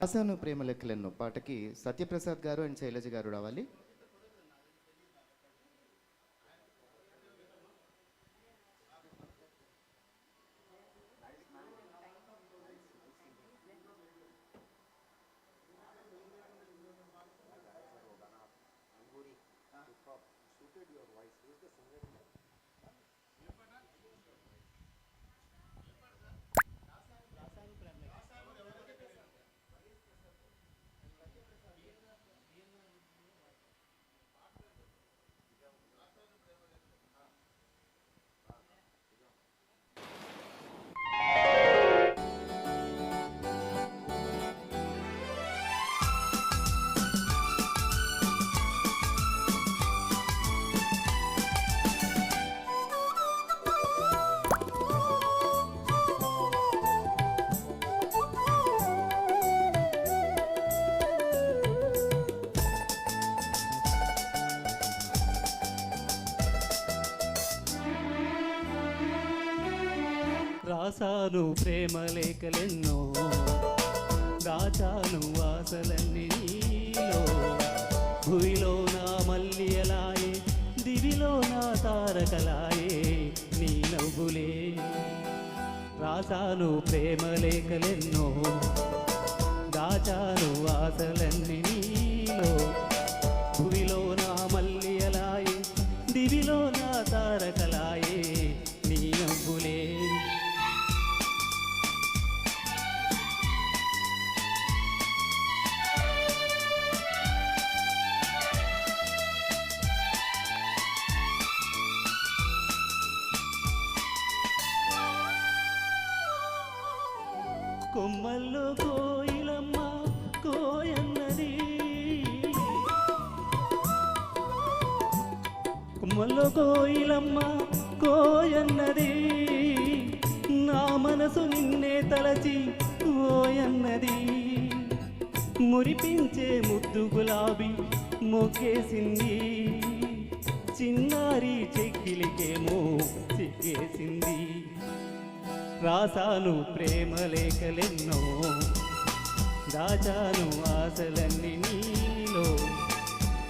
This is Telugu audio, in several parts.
ఆశాను ప్రేమ లెక్కలెన్నో పాటకి సత్యప్రసాద్ గారు అండ్ శైలజ గారు రావాలి. రాసాను ప్రేమ లేఖలెన్నో, దాచాను ఆశలన్నీ నీలో. భూమిలో నా మల్లియలాయే, దివిలో నా తారకలాయే నీ నవ్వులే. రాసాను ప్రేమ లేఖలెన్నో, దాచాను ఆశలన్నీ నీలో. భూమిలో నా మల్లియలాయే, దివిలో నా తారకలాయే నీ నవ్వులే. కొమ్మల్లో కోయిలమ్మ కోయన్నది, కొమ్మల్లో కోయిలమ్మ కోయన్నది. నా మనసు నిన్నే తలచి ఓయన్నది. మురిపించే ముద్దు గులాబీ మొగ్గేసింది, చిన్నారి చెక్కిలికేమో చిక్కేసింది. రాసాను ప్రేమ లేఖలెన్నో, దాచాను ఆశలన్నీ నీలో.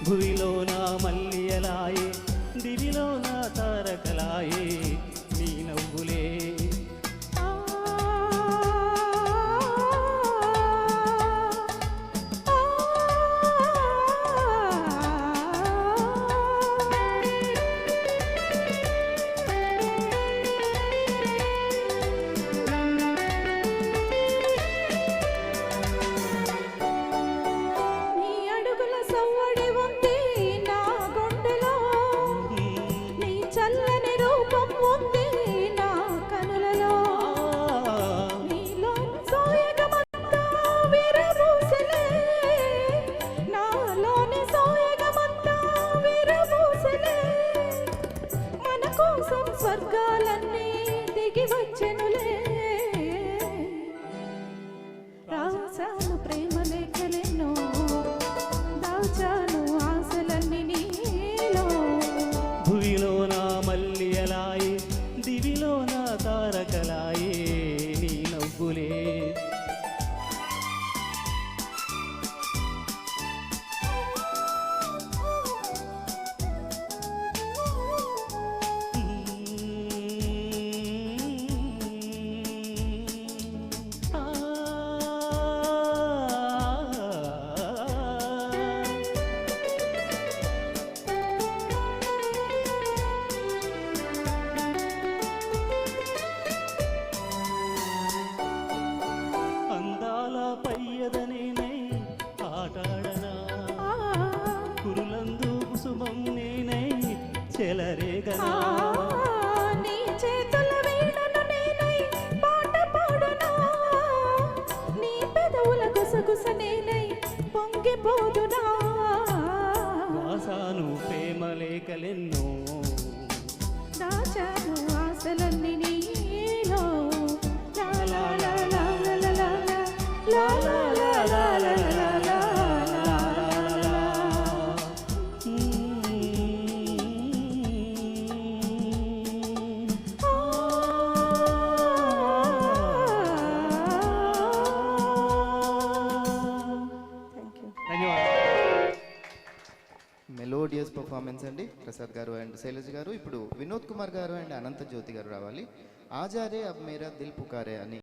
భూమిలో నా మల్లియలాయే, దివిలో నా తారకలాయే నీ నవ్వులే. స్వర్గాలన్నీ దిగి వచ్చెనులే. రాసాను ప్రేమ లేఖలెన్నో, దాచాను ఆశలన్నీ నీలో. భూమిలో నా మల్లియలాయే, దివిలో నా తారకలాయే నీ నవ్వులే. పయ్యదనేనై ఆటాడనా, కురులందు కుసుమం నేనై చెలరేగనా. నీ చేతుల వీణను నేనై పాట పాడునా, నీ పెదవుల గుసగుస నేనై పొంగిపోదునా. రాసాను ప్రేమ లేఖలెన్నో, దాచాను ఆశలన్నీ నీలో. లా లా లా లా లా లా లా లా లా లా లా లా లా. మెలోడియస్ పర్ఫార్మెన్స్ అండి ప్రసాద్ గారు అండ్ శైలజ్ గారు. ఇప్పుడు వినోద్ కుమార్ గారు అండ్ అనంత జ్యోతి గారు రావాలి. ఆజారే అబ్ మేరా దిల్ పుకారే అని